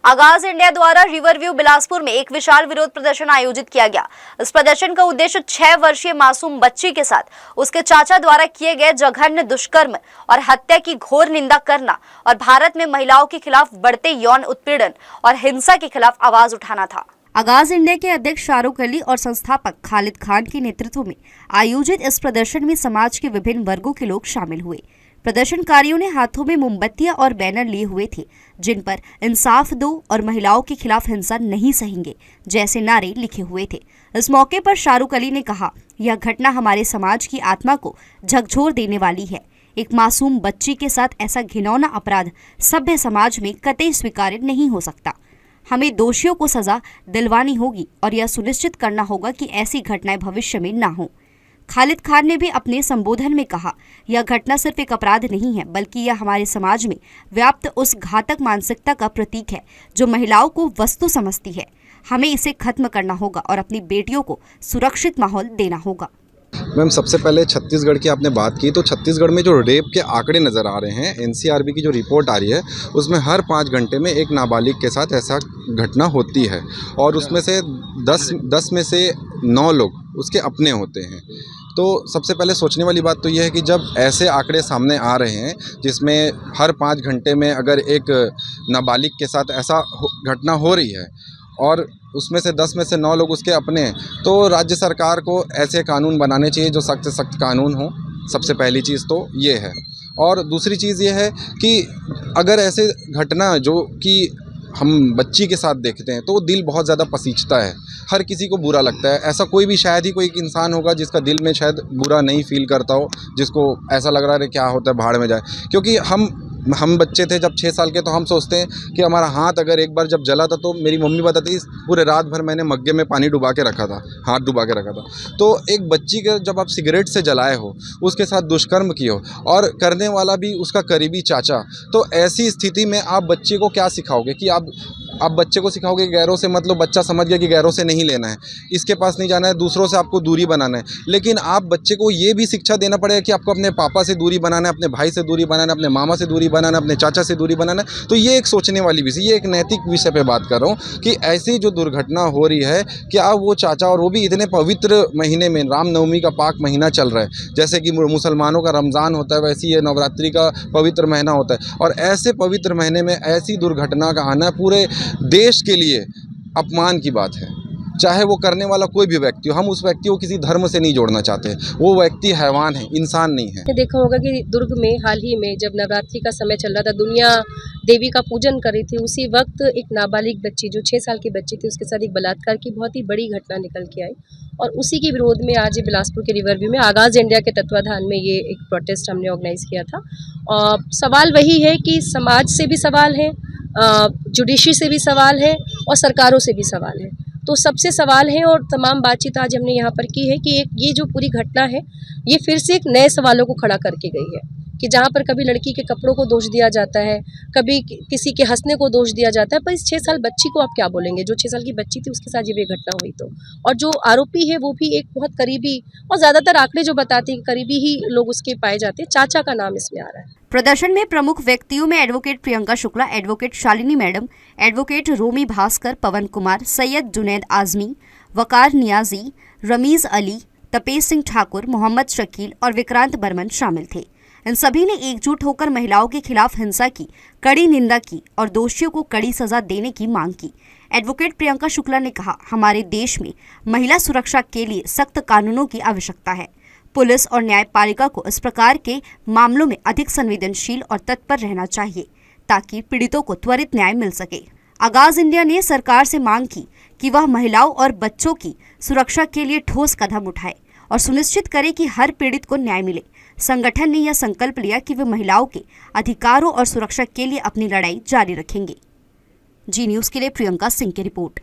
आगाज इंडिया द्वारा रिवरव्यू बिलासपुर में एक विशाल विरोध प्रदर्शन आयोजित किया गया। इस प्रदर्शन का उद्देश्य 6 वर्षीय मासूम बच्ची के साथ उसके चाचा द्वारा किए गए जघन्य दुष्कर्म और हत्या की घोर निंदा करना और भारत में महिलाओं के खिलाफ बढ़ते यौन उत्पीड़न और हिंसा के खिलाफ आवाज उठाना था। आगाज इंडिया के अध्यक्ष शाहरुख अली और संस्थापक खालिद खान के नेतृत्व में आयोजित इस प्रदर्शन में समाज के विभिन्न वर्गों के लोग शामिल हुए। प्रदर्शनकारियों ने हाथों में मोमबत्तियां और बैनर लिए हुए थे, जिन पर इंसाफ दो और महिलाओं के खिलाफ हिंसा नहीं सहेंगे जैसे नारे लिखे हुए थे। इस मौके पर शाहरुख अली ने कहा, यह घटना हमारे समाज की आत्मा को झकझोर देने वाली है। एक मासूम बच्ची के साथ ऐसा घिनौना अपराध सभ्य समाज में कतई स्वीकार्य नहीं हो सकता। हमें दोषियों को सजा दिलवानी होगी और यह सुनिश्चित करना होगा कि ऐसी घटनाएं भविष्य में ना हो। खालिद खान ने भी अपने संबोधन में कहा, यह घटना सिर्फ एक अपराध नहीं है, बल्कि यह हमारे समाज में व्याप्त उस घातक मानसिकता का प्रतीक है जो महिलाओं को वस्तु समझती है। हमें इसे खत्म करना होगा और अपनी बेटियों को सुरक्षित माहौल देना होगा। मैम, सबसे पहले छत्तीसगढ़ की आपने बात की, तो छत्तीसगढ़ में जो रेप के आंकड़े नज़र आ रहे हैं, एनसीआरबी की जो रिपोर्ट आ रही है उसमें हर 5 घंटे में एक नाबालिग के साथ ऐसा घटना होती है और उसमें से 10 में से 9 लोग उसके अपने होते हैं। तो सबसे पहले सोचने वाली बात तो यह है कि जब ऐसे आंकड़े सामने आ रहे हैं जिसमें हर 5 घंटे में अगर एक नाबालिग के साथ ऐसा घटना हो रही है और उसमें से 10 में से 9 लोग उसके अपने हैं, तो राज्य सरकार को ऐसे कानून बनाने चाहिए जो सख्त से सख्त कानून हो। सबसे पहली चीज़ तो ये है। और दूसरी चीज़ ये है कि अगर ऐसे घटना जो कि हम बच्ची के साथ देखते हैं तो दिल बहुत ज़्यादा पसीजता है, हर किसी को बुरा लगता है। ऐसा कोई भी शायद ही कोई एक इंसान होगा जिसका दिल में शायद बुरा नहीं फील करता हो, जिसको ऐसा लग रहा है क्या होता है भाड़ में जाए। क्योंकि हम बच्चे थे जब 6 साल के, तो हम सोचते हैं कि हमारा हाथ अगर एक बार जब जला था तो मेरी मम्मी बताती पूरे रात भर मैंने मग्गे में पानी डुबा के रखा था, हाथ डुबा के रखा था। तो एक बच्ची के जब आप सिगरेट से जलाए हो, उसके साथ दुष्कर्म किए हो और करने वाला भी उसका करीबी चाचा, तो ऐसी स्थिति में आप बच्चे को क्या सिखाओगे कि आप बच्चे को सिखाओगे गैरों से मतलब बच्चा समझ गया कि गैरों से नहीं लेना है, इसके पास नहीं जाना है, दूसरों से आपको दूरी बनाना है। लेकिन आप बच्चे को ये भी शिक्षा देना पड़ेगा कि आपको अपने पापा से दूरी बनाना है, अपने भाई से दूरी बनाना है, अपने मामा से दूरी बनाना है, अपने चाचा से दूरी बनाना है। तो ये एक सोचने वाली विषय, ये एक नैतिक विषय पे बात कर रहा हूँ कि ऐसी जो दुर्घटना हो रही है, क्या वो चाचा, और वो भी इतने पवित्र महीने में, रामनवमी का पाक महीना चल रहा है, जैसे कि मुसलमानों का रमज़ान होता है वैसे ये नवरात्रि का पवित्र महीना होता है, और ऐसे पवित्र महीने में ऐसी दुर्घटना का आना पूरे देश के लिए अपमान की बात है। चाहे वो करने वाला कोई भी व्यक्ति हो, हम उस व्यक्ति को किसी धर्म से नहीं जोड़ना चाहते, वो व्यक्ति हैवान है, इंसान नहीं है। देखा होगा कि दुर्ग में हाल ही में जब नवरात्रि का समय चल रहा था, दुनिया देवी का पूजन कर रही थी, उसी वक्त एक नाबालिग बच्ची जो 6 साल की बच्ची थी, उसके साथ एक बलात्कार की बहुत ही बड़ी घटना निकल के आई। और उसी के विरोध में आज बिलासपुर के रिवरव्यू में आगाज इंडिया के तत्वाधान में ये एक प्रोटेस्ट हमने ऑर्गेनाइज किया था। और सवाल वही है कि समाज से भी सवाल है, जुडिशरी से भी सवाल है और सरकारों से भी सवाल है। तो सबसे सवाल है और तमाम बातचीत आज हमने यहाँ पर की है कि ये जो पूरी घटना है, ये फिर से एक नए सवालों को खड़ा करके गई है कि जहाँ पर कभी लड़की के कपड़ों को दोष दिया जाता है, कभी किसी के हंसने को दोष दिया जाता है, पर इस 6 साल बच्ची को आप क्या बोलेंगे? जो 6 साल की बच्ची थी उसके साथ ये घटना हुई तो, और जो आरोपी है वो भी एक बहुत करीबी, और ज़्यादातर आंकड़े जो बताते हैं करीबी ही लोग उसके पाए जाते हैं, चाचा का नाम इसमें आ रहा है। प्रदर्शन में प्रमुख व्यक्तियों में advocate Priyanka Shukla, advocate Shalini madam, advocate Romi Bhaskar, Pawan Kumar, Syed Junaid Azmi, Waqar Niazi, Ramiz Ali, Tapesh Singh Thakur, Mohammad Shakeel और विक्रांत बर्मन शामिल थे। इन सभी ने एकजुट होकर महिलाओं के खिलाफ हिंसा की कड़ी निंदा की और दोषियों को कड़ी सजा देने की मांग की। एडवोकेट प्रियंका शुक्ला ने कहा, हमारे देश में महिला सुरक्षा के लिए सख्त कानूनों की आवश्यकता है। पुलिस और न्यायपालिका को इस प्रकार के मामलों में अधिक संवेदनशील और तत्पर रहना चाहिए ताकि पीड़ितों को त्वरित न्याय मिल सके। आगाज इंडिया ने सरकार से मांग की कि वह महिलाओं और बच्चों की सुरक्षा के लिए ठोस कदम उठाए और सुनिश्चित करे कि हर पीड़ित को न्याय मिले। संगठन ने यह संकल्प लिया कि वे महिलाओं के अधिकारों और सुरक्षा के लिए अपनी लड़ाई जारी रखेंगे। जी न्यूज़ के लिए प्रियंका सिंह की रिपोर्ट।